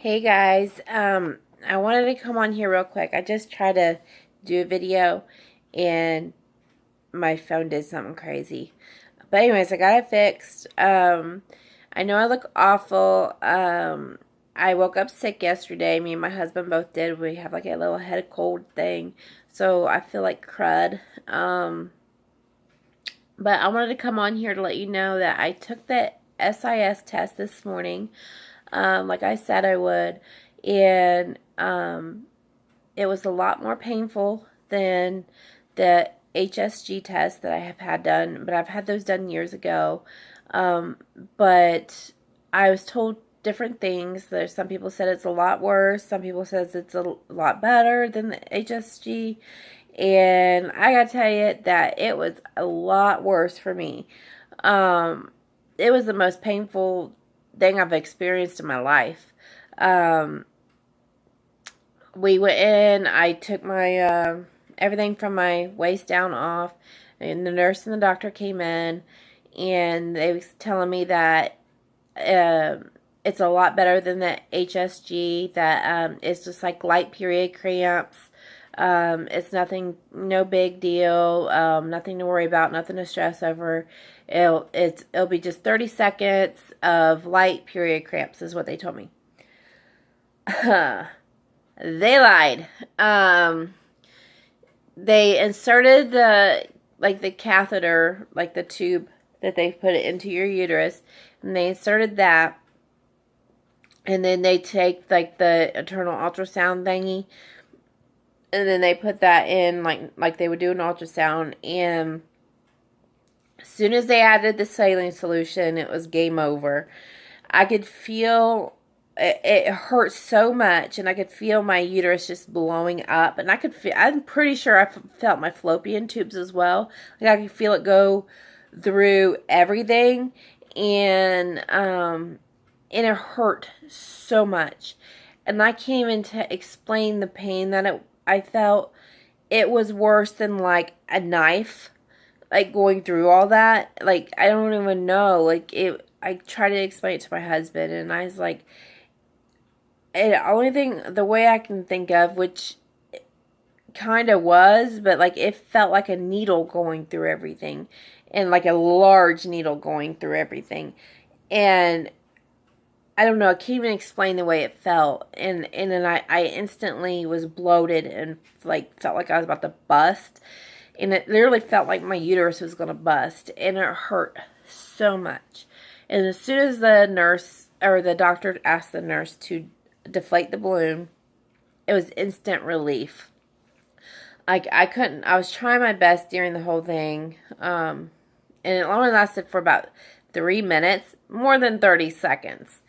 Hey guys, I wanted to come on here real quick. I just tried to do a video and my phone did something crazy. But anyways, I got it fixed. I know I look awful. I woke up sick yesterday. Me and my husband both did. We have like a little head cold thing. So I feel like crud. But I wanted to come on here to let you know that I took the SIS test this morning, like I said I would, and it was a lot more painful than the HSG test that I have had done, but I've had those done years ago. Um, but I was told different things. There's some people said it's a lot worse. Some people says it's a lot better than the HSG. And I gotta tell you that it was a lot worse for me. Um, it was the most painful thing I've experienced in my life. Um, we went in, I took my everything from my waist down off, and the nurse and the doctor came in, and they was telling me that uh, it's a lot better than the HSG, that it's just like light period cramps. It's nothing, no big deal, nothing to worry about, nothing to stress over. It'll be just 30 seconds of light period cramps is what they told me. They lied. They inserted the catheter, like the tube that they put it into your uterus, and they inserted that, and then they take like the internal ultrasound thingy, and then they put that in like they would do an ultrasound, and as soon as they added the saline solution, it was game over. I could feel it hurt so much, and I could feel my uterus just blowing up, and I'm pretty sure I felt my fallopian tubes as well. Like I could feel it go through everything, and it hurt so much, and I can't even explain the pain that I felt. It was worse than like a knife, like going through all that. Like I don't even know. I tried to explain it to my husband, and I was like, the only thing, the way I can think of, which kind of was, but like it felt like a needle going through everything, and like a large needle going through everything, and I don't know. I can't even explain the way it felt, and then I instantly was bloated and like felt like I was about to bust, and it literally felt like my uterus was gonna bust, and it hurt so much. And as soon as the nurse or the doctor asked the nurse to deflate the balloon, it was instant relief. I couldn't. I was trying my best during the whole thing, and it only lasted for about 3 minutes, more than 30 seconds,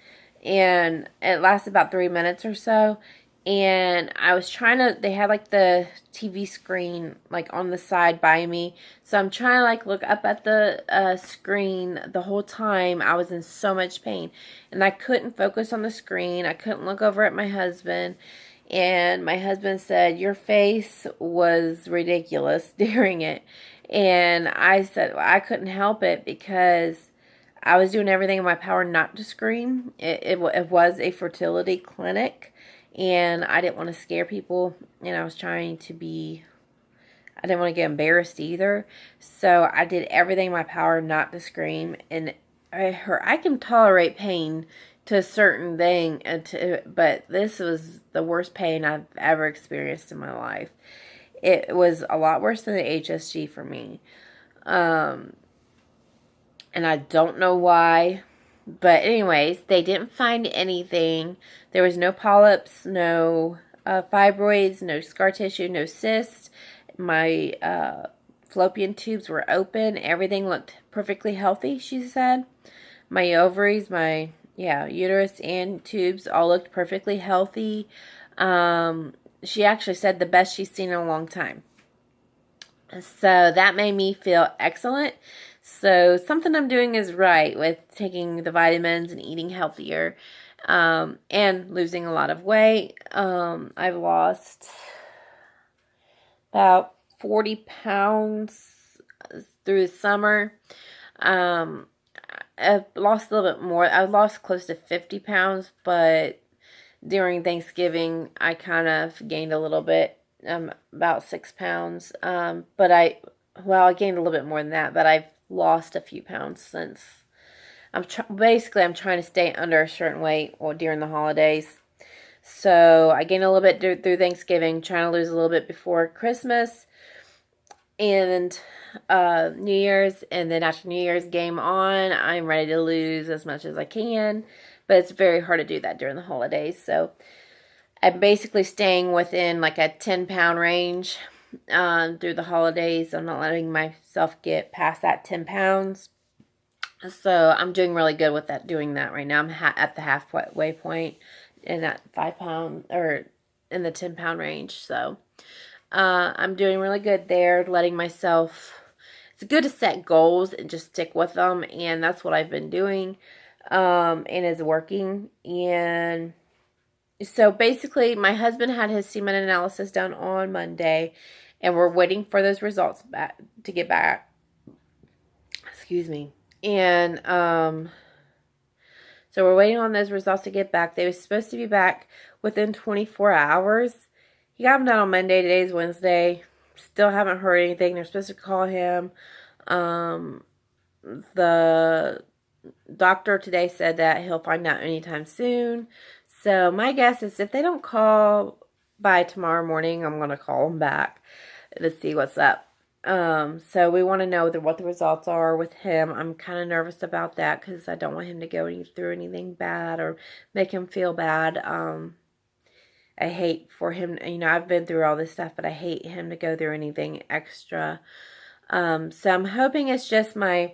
and it lasted about 3 minutes or so. And I was trying to. They had like the TV screen like on the side by me, so I'm trying to like look up at the screen the whole time. I was in so much pain, and I couldn't focus on the screen. I couldn't look over at my husband. And my husband said, "Your face was ridiculous during it." And I said, well, I couldn't help it because I was doing everything in my power not to scream. It was a fertility clinic, and I didn't want to scare people, and I was trying to be, I didn't want to get embarrassed either. So I did everything in my power not to scream, and I can tolerate pain to a certain thing, but this was the worst pain I've ever experienced in my life. It was a lot worse than the HSG for me. Um, and I don't know why. But anyways, they didn't find anything. There was no polyps, no fibroids, no scar tissue, no cysts. My fallopian tubes were open. Everything looked perfectly healthy, she said. My ovaries, my uterus and tubes all looked perfectly healthy. She actually said the best she's seen in a long time. So that made me feel excellent. So something I'm doing is right with taking the vitamins and eating healthier, and losing a lot of weight. I've lost about 40 pounds through the summer. I've lost a little bit more. I've lost close to 50 pounds, but during Thanksgiving, I kind of gained a little bit, about 6 pounds. I gained a little bit more than that, but I've lost a few pounds since. I'm trying to stay under a certain weight during the holidays. So I gained a little bit through Thanksgiving, trying to lose a little bit before Christmas and New Year's. And then after New Year's game on, I'm ready to lose as much as I can. But it's very hard to do that during the holidays. So I'm basically staying within like a 10-pound range through the holidays. I'm not letting myself get past that 10 pounds. So I'm doing really good with doing that right now. I'm at the halfway point in that 5 pound or in the 10-pound range. So I'm doing really good there, letting myself. It's good to set goals and just stick with them, and that's what I've been doing, and is working. And so basically, my husband had his semen analysis done on Monday, and we're waiting for those results to get back. Excuse me. And so we're waiting on those results to get back. They were supposed to be back within 24 hours. He got them done on Monday. Today's Wednesday. Still haven't heard anything. They're supposed to call him. The doctor today said that he'll find out anytime soon. So my guess is if they don't call by tomorrow morning, I'm going to call them back to see what's up. So we want to know what the results are with him. I'm kind of nervous about that because I don't want him to go through anything bad or make him feel bad. I hate for him, I've been through all this stuff, but I hate him to go through anything extra. So I'm hoping it's just I've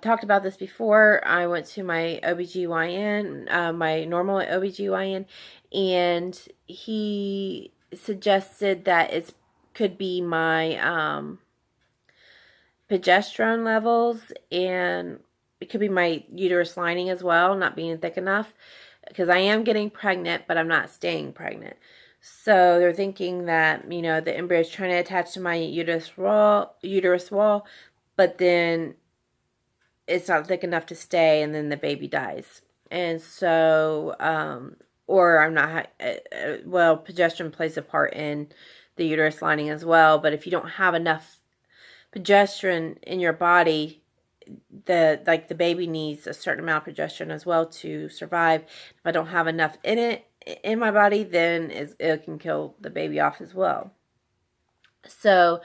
talked about this before. I went to my OBGYN, my normal OBGYN, and he suggested that it could be my progesterone levels, and it could be my uterus lining as well, not being thick enough, because I am getting pregnant, but I'm not staying pregnant. So they're thinking that, the embryo is trying to attach to my uterus wall, but then it's not thick enough to stay, and then the baby dies. And so, or I'm not, progesterone plays a part in the uterus lining as well, but if you don't have enough progesterone in your body, the baby needs a certain amount of progesterone as well to survive. If I don't have enough in my body, then it can kill the baby off as well. So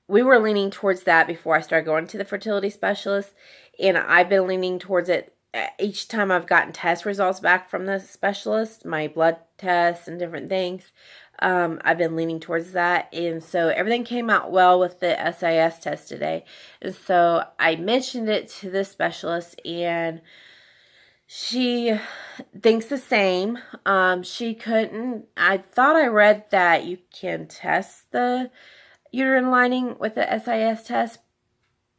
we were leaning towards that before I started going to the fertility specialist, and I've been leaning towards it each time I've gotten test results back from the specialist, my blood tests and different things. I've been leaning towards that, and so everything came out well with the SIS test today. And so I mentioned it to the specialist, and she thinks the same. I thought I read that you can test the uterine lining with the SIS test,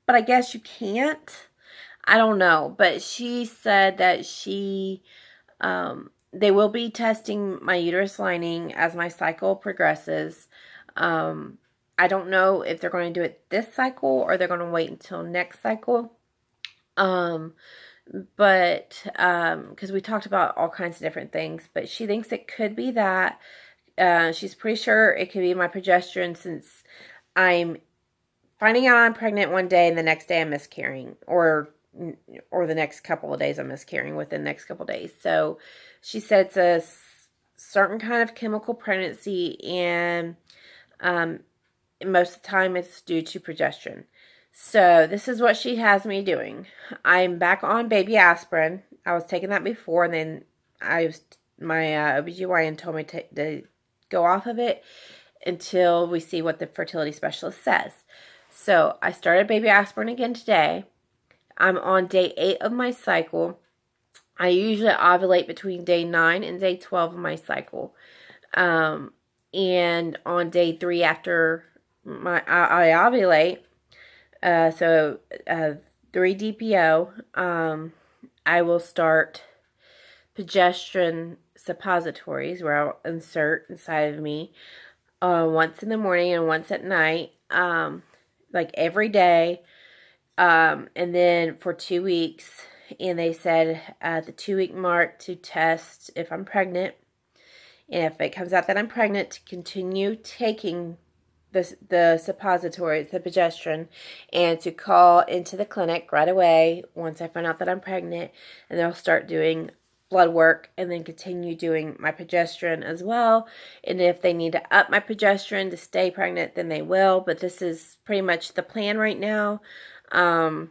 but I guess you can't. I don't know, but she said that they will be testing my uterus lining as my cycle progresses. I don't know if they're going to do it this cycle or they're going to wait until next cycle. But because we talked about all kinds of different things, but she thinks it could be that. She's pretty sure it could be my progesterone, since I'm finding out I'm pregnant one day and the next day I'm miscarrying, or the next couple of days I'm miscarrying within the next couple of days. So she said it's a certain kind of chemical pregnancy, and most of the time it's due to progesterone. So this is what she has me doing. I'm back on baby aspirin. I was taking that before, and then my OBGYN told me to go off of it until we see what the fertility specialist says. So I started baby aspirin again today. I'm on day 8 of my cycle. I usually ovulate between day 9 and day 12 of my cycle. And on day 3 after I ovulate, 3 DPO, I will start progesterone suppositories, where I'll insert inside of me once in the morning and once at night, like every day. And then for 2 weeks, and they said at the 2-week mark to test if I'm pregnant. And if it comes out that I'm pregnant, to continue taking the suppositories, the progesterone, and to call into the clinic right away once I find out that I'm pregnant, and they'll start doing blood work and then continue doing my progesterone as well. And if they need to up my progesterone to stay pregnant, then they will. But this is pretty much the plan right now. And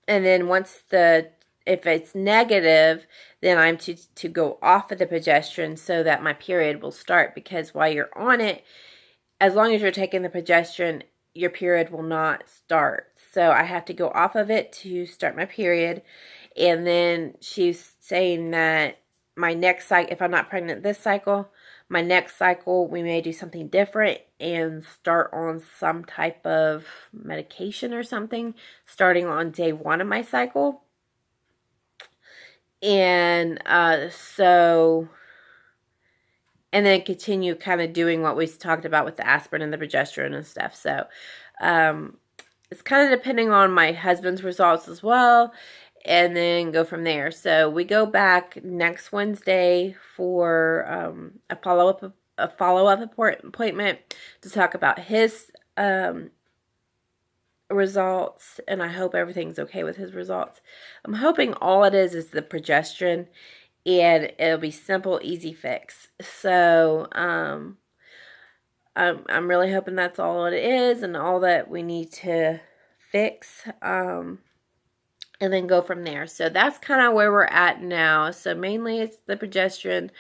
then once if it's negative, then I'm to go off of the progesterone so that my period will start, because while you're on it, as long as you're taking the progesterone, your period will not start. So I have to go off of it to start my period. And then she's saying that my next cycle, if I'm not pregnant this cycle, my next cycle we may do something different and start on some type of medication or something starting on day 1 of my cycle. And and then continue kind of doing what we talked about with the aspirin and the progesterone and stuff. So it's kind of depending on my husband's results as well, and then go from there. So we go back next Wednesday for a follow-up appointment to talk about his results, and I hope everything's okay with his results. I'm hoping all it is the progesterone, and it'll be simple, easy fix. So I'm really hoping that's all it is and all that we need to fix, and then go from there. So that's kind of where we're at now. So mainly it's the progesterone,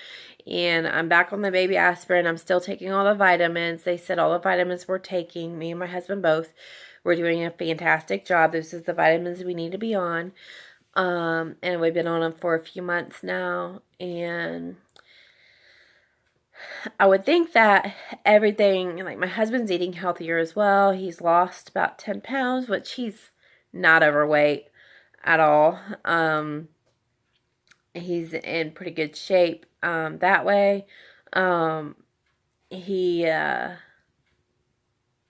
and I'm back on the baby aspirin. I'm still taking all the vitamins. They said all the vitamins we're taking, me and my husband both, we're doing a fantastic job. This is the vitamins we need to be on. And we've been on them for a few months now, and I would think that everything, like my husband's eating healthier as well. He's lost about 10 pounds, which he's not overweight at all. He's in pretty good shape, that way.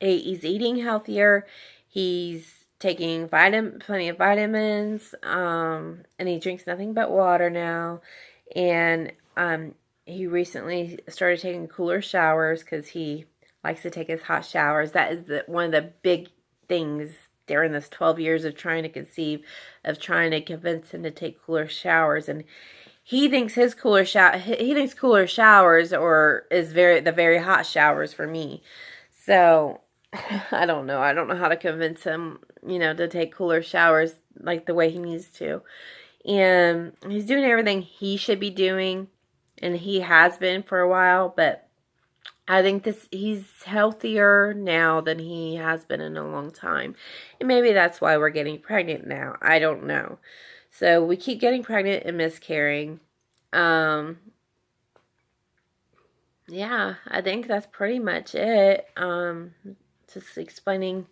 He's eating healthier. He's taking plenty of vitamins, and he drinks nothing but water now. And he recently started taking cooler showers because he likes to take his hot showers. That is one of the big things during this 12 years of trying to conceive, of trying to convince him to take cooler showers. And he thinks cooler showers is the very hot showers for me. So I don't know. I don't know how to convince him, to take cooler showers like the way he needs to. And he's doing everything he should be doing, and he has been for a while, but I think he's healthier now than he has been in a long time. And maybe that's why we're getting pregnant now. I don't know. So we keep getting pregnant and miscarrying. Yeah, I think that's pretty much it. Just explaining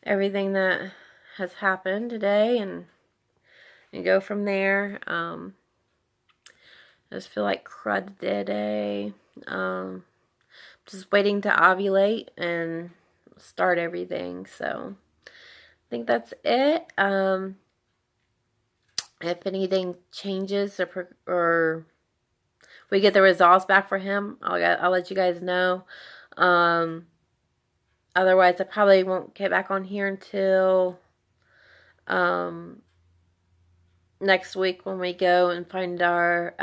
everything that has happened today, and go from there. I just feel like crud today. Just waiting to ovulate and start everything. So I think that's it. If anything changes or we get the results back for him, I'll let you guys know. Otherwise, I probably won't get back on here until next week when we go and find not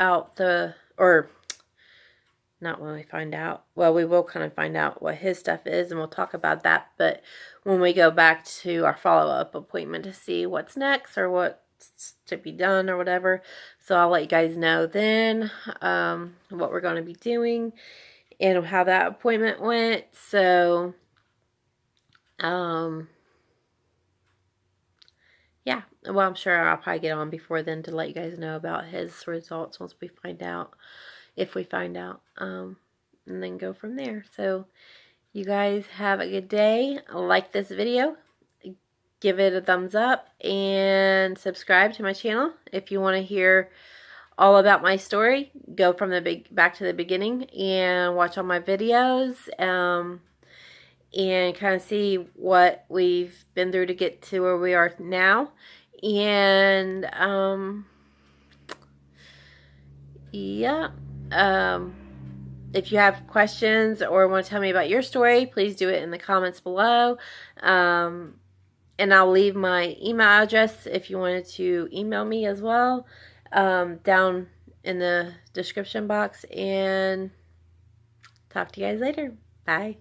when we find out. Well, we will kind of find out what his stuff is, and we'll talk about that. But when we go back to our follow-up appointment to see what's next or what's to be done or whatever. So I'll let you guys know then what we're going to be doing and how that appointment went. So yeah, well, I'm sure I'll probably get on before then to let you guys know about his results once we find out, if we find out, and then go from there. So you guys have a good day. Like this video, give it a thumbs up, and subscribe to my channel if you want to hear all about my story. Go from back to the beginning and watch all my videos. and kind of see what we've been through to get to where we are now. And yeah, if you have questions or want to tell me about your story, please do it in the comments below. And I'll leave my email address if you wanted to email me as well, down in the description box. And talk to you guys later. Bye.